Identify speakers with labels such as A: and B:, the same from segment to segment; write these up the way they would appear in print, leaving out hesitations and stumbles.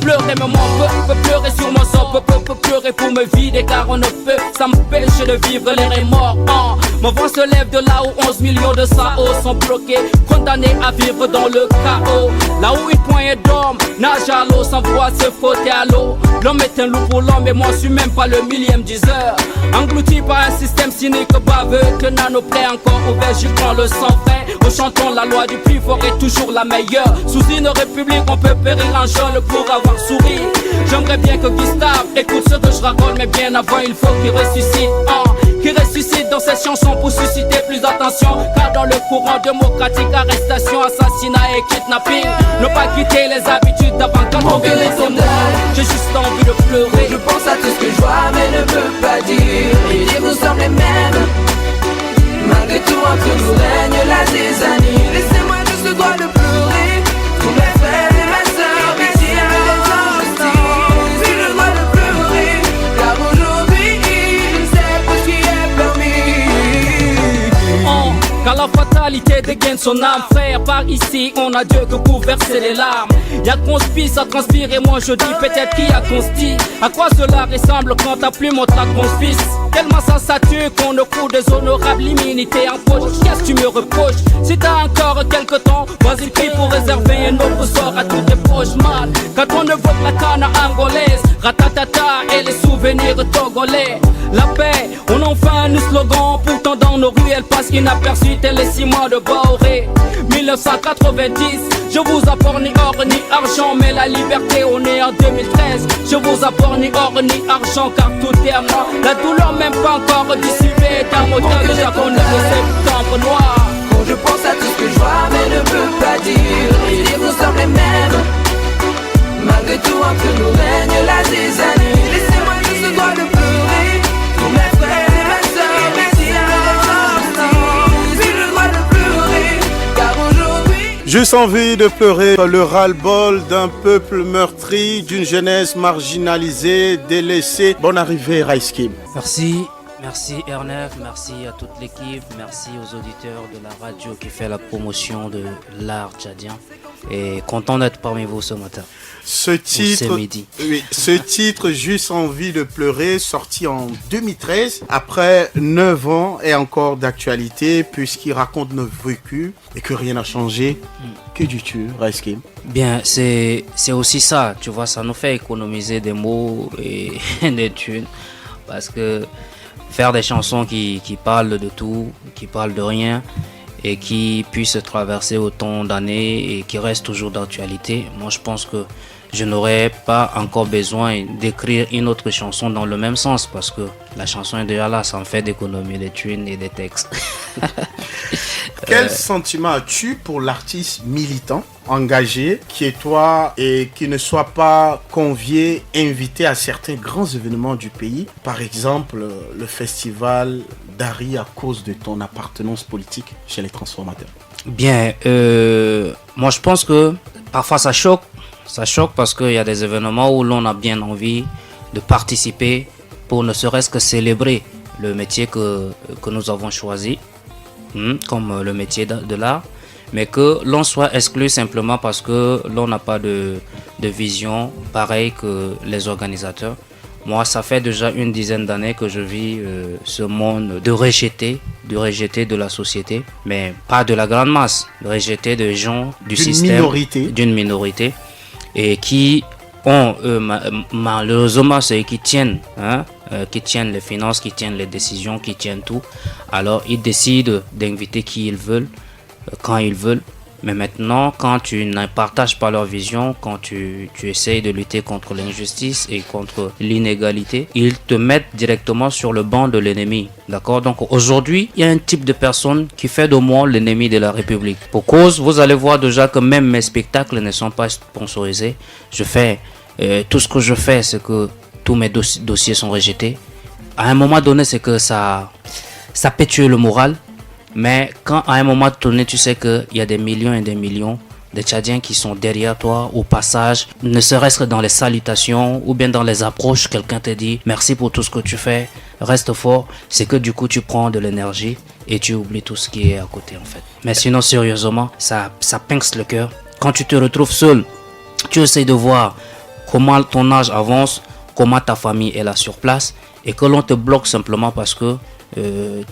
A: pleurer, mais moi peut pleurer sur mon sort, peut pleurer pour me vider, car on ne peut s'empêcher de vivre les remords. Mon vent se lève de là où 11 millions de Sao sont bloqués, condamnés à vivre dans le chaos. Là où une poignée d'hommes nage à l'eau sans pouvoir se frotter à l'eau. L'homme est un loup pour l'homme et moi je suis même pas le millième diseur. Englouti par un système cynique baveux, que nos plaies encore ouvertes, j'y prends le sang frais. Au chanton, la loi du plus fort est toujours la meilleure. Sous une république, on peut périr en jaune pour avoir souri. J'aimerais bien que Gustave écoute ce que je raconte, mais bien avant il faut qu'il ressuscite. Qu'il ressuscite dans cette chanson pour susciter plus d'attention. Car dans le courant démocratique, arrestation, assassinat et kidnapping, ne pas quitter les habitudes d'avant. Quand on vit les témoins, j'ai juste envie de pleurer.
B: Je pense à tout ce que je vois mais ne peux pas dire. Et dire nous sommes les mêmes. Malgré tout entre nous règne la zizanie. Laissez-moi juste le droit de pleurer. Tous mes frères et mes sœurs victimes d'injustice. J'ai le droit de pleurer. Car aujourd'hui je sais pas ce qui est permis.
A: Car la fatalité dégaine son âme, frère. Par ici, on a Dieu que pour verser les larmes. Y'a conspire, ça transpire et moi je dis peut-être qui a consti. À quoi cela ressemble quand ta plume on traque mon fils? Tellement ça sature qu'on ne court des honorables immunités en poche. Qu'est-ce que tu me reproches? Si t'as encore quelques temps, vas-y prie pour réserver un autre sort à tous tes proches mal. Quand on évoque la canne angolaise, ratatata et les souvenirs togolais. La paix, on en fait un slogan. Pourtant dans nos rues elle passe inaperçue tel les ciments de Baoré. 1990, je vous apporte ni or ni argent, mais la liberté on est en 2013. Je vous apporte ni or ni argent car tout est à moi. La douleur même pas encore dissipée est un moteur que j'ai connu le septembre noir.
B: Quand je pense à tout ce que je vois mais ne peux pas dire. Et dire nous sommes les mêmes. Malgré tout entre nous règne la zizanie. Laissez-moi juste le droit de pleurer. Pour mes frères et mes sœurs victimes d'injustice. J'ai le droit de pleurer. Car aujourd'hui
C: Juste envie de pleurer le ras-le-bol d'un peuple meurtri, d'une jeunesse marginalisée, délaissée. Bonne arrivée, Raïskim.
D: Merci Ernest, merci à toute l'équipe, merci aux auditeurs de la radio qui fait la promotion de l'art tchadien. Et content d'être parmi vous ce matin.
C: Ce titre, Juste envie de pleurer, sorti en 2013, après 9 ans, est encore d'actualité puisqu'il raconte notre vécu et que rien n'a changé. Que dis-tu, Raïskim?
D: Bien, c'est aussi ça, tu vois, ça nous fait économiser des mots et des thunes. Parce que faire des chansons qui parlent de tout, qui parlent de rien et qui puissent traverser autant d'années et qui restent toujours d'actualité, moi je pense que je n'aurais pas encore besoin d'écrire une autre chanson dans le même sens parce que la chanson est déjà là, ça me fait d'économiser des thunes et des textes.
C: Quel sentiment as-tu pour l'artiste militant, engagé, qui est toi et qui ne soit pas convié, invité à certains grands événements du pays, par exemple le festival d'Ari à cause de ton appartenance politique chez les transformateurs?
D: Bien, moi je pense que parfois ça choque parce qu'il y a des événements où l'on a bien envie de participer pour ne serait-ce que célébrer le métier que nous avons choisi, comme le métier de l'art, mais que l'on soit exclu simplement parce que l'on n'a pas de vision pareille que les organisateurs. Moi, ça fait déjà une dizaine d'années que je vis ce monde de rejeté de la société, mais pas de la grande masse, de rejeté de gens du système, d'une minorité, et qui ont malheureusement ceux qui tiennent les finances, qui tiennent les décisions, qui tiennent tout. Alors ils décident d'inviter qui ils veulent, quand ils veulent. Mais maintenant, quand tu ne partages pas leur vision, quand tu essayes de lutter contre l'injustice et contre l'inégalité, ils te mettent directement sur le banc de l'ennemi. D'accord? Donc aujourd'hui, il y a un type de personne qui fait de moi l'ennemi de la République. Pour cause, vous allez voir déjà que même mes spectacles ne sont pas sponsorisés. Je fais tout ce que je fais, c'est que tous mes dossiers sont rejetés. À un moment donné, c'est que ça peut tuer le moral. Mais quand à un moment donné, tu sais qu'il y a des millions et des millions de Tchadiens qui sont derrière toi au passage, ne serait-ce que dans les salutations ou bien dans les approches, quelqu'un te dit merci pour tout ce que tu fais, reste fort, c'est que du coup tu prends de l'énergie et tu oublies tout ce qui est à côté en fait. Mais sinon sérieusement, ça pince le cœur. Quand tu te retrouves seul, tu essaies de voir comment ton âge avance, comment ta famille est là sur place, et que l'on te bloque simplement parce que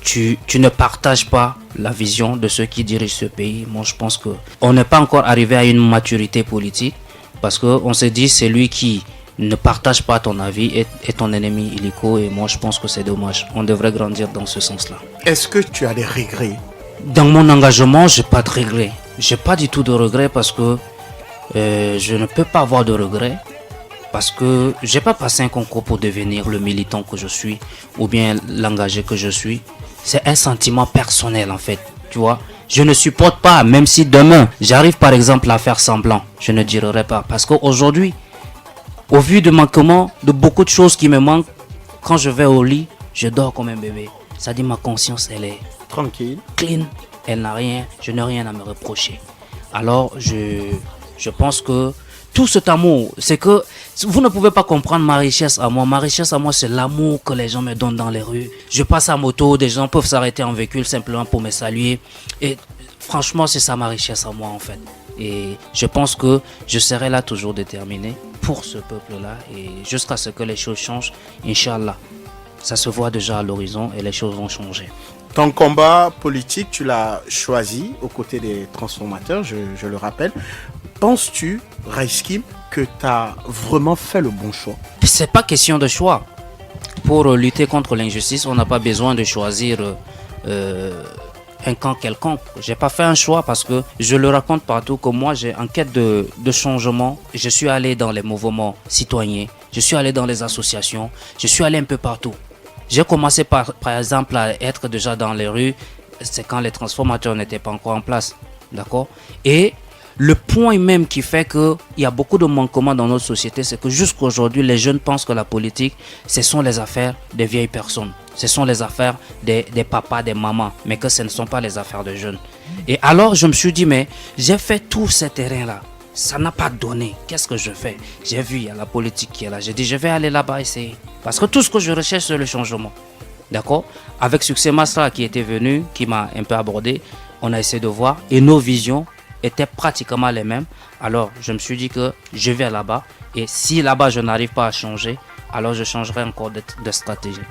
D: tu ne partages pas la vision de ceux qui dirigent ce pays. Moi, je pense qu'on n'est pas encore arrivé à une maturité politique parce qu'on se dit c'est lui qui ne partage pas ton avis est ton ennemi illico, et moi je pense que c'est dommage. On devrait grandir dans ce sens-là.
C: Est-ce que tu as des regrets?
D: Dans mon engagement, j'ai pas de regrets. J'ai pas du tout de regrets parce que je ne peux pas avoir de regrets. Parce que j'ai pas passé un concours pour devenir le militant que je suis ou bien l'engagé que je suis. C'est un sentiment personnel en fait, tu vois. Je ne supporte pas, même si demain j'arrive par exemple à faire semblant, je ne dirai pas. Parce qu'aujourd'hui, au vu de manquement, de beaucoup de choses qui me manquent, quand je vais au lit, je dors comme un bébé. Ça dit ma conscience, elle est
C: Tranquille.
D: clean, elle n'a rien, je n'ai rien à me reprocher. Alors je pense que tout cet amour, c'est que vous ne pouvez pas comprendre ma richesse à moi. Ma richesse à moi, c'est l'amour que les gens me donnent dans les rues. Je passe à moto, des gens peuvent s'arrêter en véhicule simplement pour me saluer. Et franchement, c'est ça ma richesse à moi en fait. Et je pense que je serai là toujours déterminé pour ce peuple-là et jusqu'à ce que les choses changent, Inch'Allah. Ça se voit déjà à l'horizon et les choses vont changer.
C: Ton combat politique, tu l'as choisi aux côtés des transformateurs, je le rappelle. Penses-tu, Raïskim, que tu as vraiment fait le bon choix?
D: C'est pas question de choix. Pour lutter contre l'injustice, on n'a pas besoin de choisir un camp quelconque. J'ai pas fait un choix parce que je le raconte partout que moi j'ai en quête de changement. Je suis allé dans les mouvements citoyens, je suis allé dans les associations, je suis allé un peu partout. J'ai commencé par exemple à être déjà dans les rues, c'est quand les transformateurs n'étaient pas encore en place, d'accord? Et le point même qui fait qu'il y a beaucoup de manquements dans notre société, c'est que jusqu'à aujourd'hui, les jeunes pensent que la politique, ce sont les affaires des vieilles personnes. Ce sont les affaires des papas, des mamans, mais que ce ne sont pas les affaires de jeunes. Et alors, je me suis dit, mais j'ai fait tout ce terrain-là. Ça n'a pas donné. Qu'est-ce que je fais? J'ai vu, il y a la politique qui est là. J'ai dit, je vais aller là-bas essayer. Parce que tout ce que je recherche, c'est le changement. D'accord? Avec Succès Masra qui était venu, qui m'a un peu abordé, on a essayé de voir. Et nos visions étaient pratiquement les mêmes. Alors, je me suis dit que je vais là-bas. Et si là-bas, je n'arrive pas à changer, alors je changerai encore de stratégie.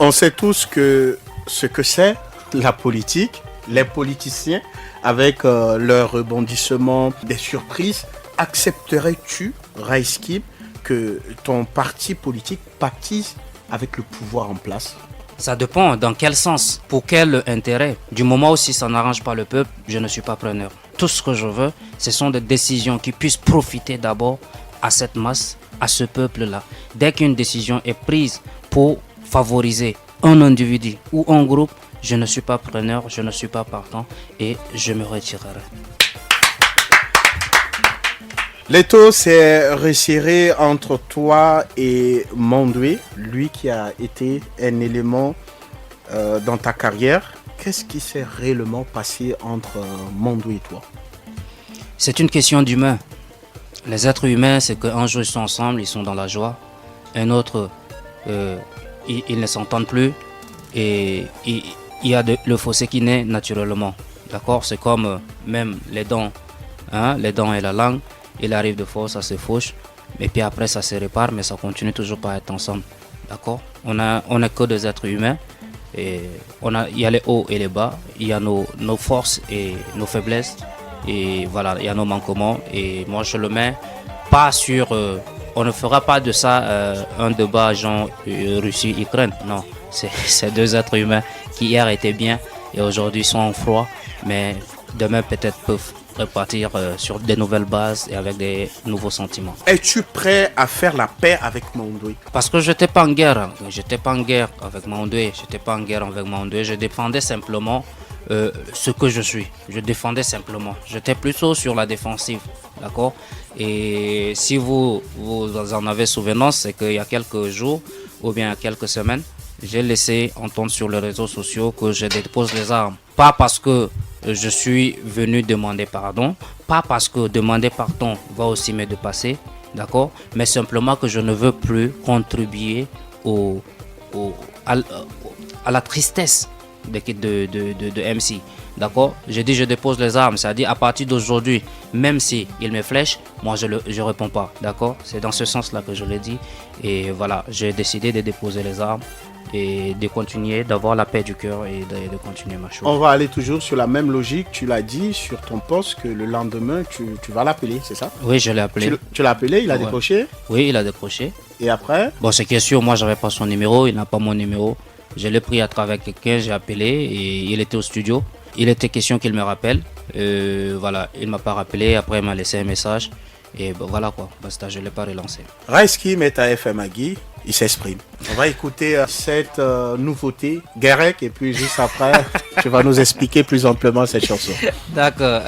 C: On sait tous que ce que c'est la politique, les politiciens, avec leurs rebondissements, des surprises. Accepterais-tu, Raïskim, que ton parti politique pactise avec le pouvoir en place?
D: Ça dépend dans quel sens, pour quel intérêt. Du moment où si ça n'arrange pas le peuple, je ne suis pas preneur. Tout ce que je veux, ce sont des décisions qui puissent profiter d'abord à cette masse, à ce peuple-là. Dès qu'une décision est prise pour favoriser un individu ou un groupe, je ne suis pas preneur, je ne suis pas partant et je me retirerai.
C: L'étau s'est resserré entre toi et Mondoué, lui qui a été un élément dans ta carrière. Qu'est-ce qui s'est réellement passé entre Mondoué et toi?
D: C'est une question d'humain. Les êtres humains, c'est qu'un jour ils sont ensemble, ils sont dans la joie. Un autre, ils ne s'entendent plus et il y a le fossé qui naît naturellement. D'accord? C'est comme même les dents, hein, les dents et la langue. Il arrive de fois, ça se fauche, et puis après ça se répare, mais ça continue toujours pas à être ensemble. D'accord? On est que des êtres humains, et il y a les hauts et les bas, il y a nos forces et nos faiblesses, et voilà, il y a nos manquements, et moi je le mets pas sur... on ne fera pas de ça un débat genre Russie-Ukraine, non. C'est deux êtres humains qui hier étaient bien, et aujourd'hui sont en froid, mais demain peut-être peuvent repartir sur des nouvelles bases et avec des nouveaux sentiments.
C: Es-tu prêt à faire la paix avec Mondoué?
D: Parce que je n'étais pas en guerre. J'étais pas en guerre avec Mondoué. Je défendais simplement ce que je suis. Je défendais simplement. J'étais plutôt sur la défensive. D'accord? Et si vous en avez souvenance, c'est qu'il y a quelques jours ou bien quelques semaines, j'ai laissé entendre sur les réseaux sociaux que je dépose les armes. Pas parce que je suis venu demander pardon, pas parce que demander pardon va aussi me dépasser, d'accord, mais simplement que je ne veux plus contribuer à la tristesse des kits de MC. D'accord? J'ai dit je dépose les armes, c'est-à-dire à partir d'aujourd'hui, même si il me flèche, moi je réponds pas. D'accord? C'est dans ce sens-là que je l'ai dit. Et voilà, j'ai décidé de déposer les armes et de continuer, d'avoir la paix du cœur et de continuer ma chose.
C: On va aller toujours sur la même logique. Tu l'as dit sur ton poste que le lendemain, tu vas l'appeler, c'est ça?
D: Oui, je l'ai appelé.
C: Tu l'as appelé, il a décroché?
D: Oui, il a décroché.
C: Et après?
D: Bon, c'est que sûr, moi, j'avais pas son numéro, il n'a pas mon numéro. Je l'ai pris à travers quelqu'un, j'ai appelé et il était au studio. Il était question qu'il me rappelle. Voilà, il m'a pas rappelé. Après, il m'a laissé un message. Et ben, voilà quoi, basta, je ne l'ai pas relancé.
C: Raiskim est à FM Agui, il s'exprime. On va écouter cette nouveauté, Garek, et puis juste après, tu vas nous expliquer plus amplement cette chanson.
D: D'accord.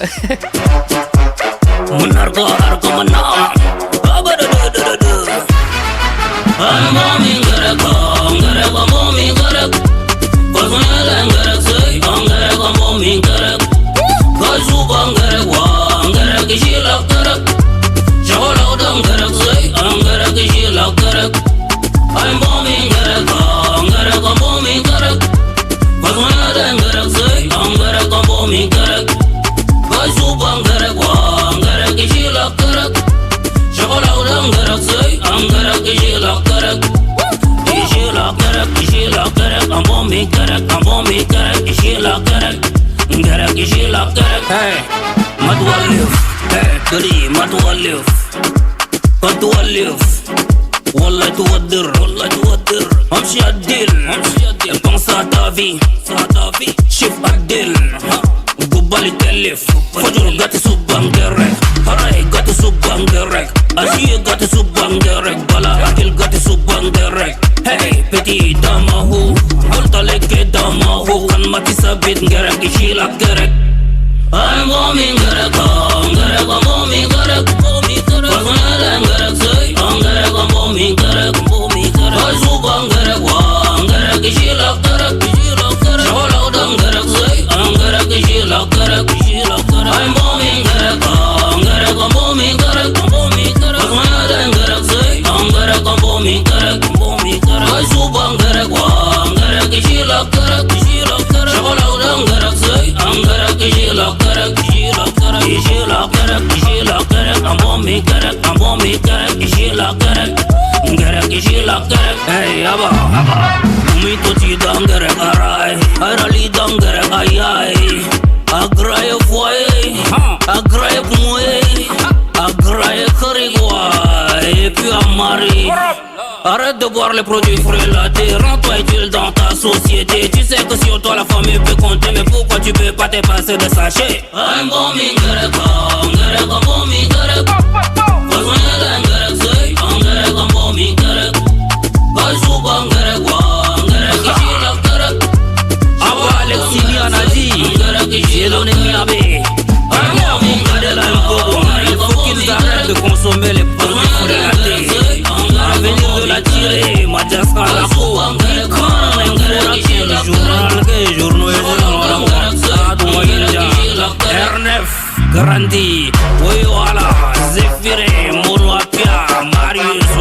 E: I'm bombing Garak, I'm bombing Garak. Cause when I done Garak say, I'm Garak, I'm bombing Garak. Cause you bang Garak, Garak is you like Garak. Chocolate Garak say, I'm Garak is you like Garak. Is you like Garak, is you like Garak. I'm bombing Garak, I'm bombing Garak. Is you like Garak, Garak is you like Garak. Hey, Matwalif, hey, Kari, Matwalif, Matwalif. والله تودر والله تودر امشي عدل pense à ta vie شوف عدل قبال يتلف فجر قاتي سبان قرق هراي قاتي سبان قرق اشي قاتي سبان قرق بلا عدل قاتي سبان قرق هاي بتي دامه قلت لك دامه كان ما تثبت قرق يشيلك قرق I'm bombing Garak, I'm bombing Garak. Cause when I done Garak say, I'm Garak, I'm bombing Garak. Cause you bang Garak, Garak is you like Garak. Chocolate Garak say, I'm Garak is you like Garak. I'm bombing Garak, I'm bombing Garak. Cause when I done Garak say, I'm Garak, I'm bombing Garak. Cause you bang Garak, Garak is you like Garak. Chocolate Garak say, I'm Garak is you like Garak. Is you like Garak, is you like Garak. I'm bombing Garak, I'm bombing Garak. Is you like Garak, Garak is you like Garak. Hey, Abba, Umi to ti dang Garak aray, arali dang Garak ayay. Agraye foye, agraye kumoye, agraye karigwa, et puis amari. Arrête de boire les produits frélatés, rends-toi utile dans ta société. Tu sais que sur toi la famille peut compter, mais pourquoi tu peux pas te passer de sachets? I'm bombing Garak, I'm bombing Garak. Cause when I done Garak say, I'm Garak, I'm bombing Garak. Cause you bang Garak, Garak is you like Garak. Abo Alexis Lianadi, Garak is you like Garak. I'm bombing Garak, il faut qu'ils arrêtent de consommer les produits frélatés. Venir de la tirer, ma jasca la peau. Quand on est le journal, que journaux R9, Grandi, Woyoala, Zephyre, Monoapia, Marius,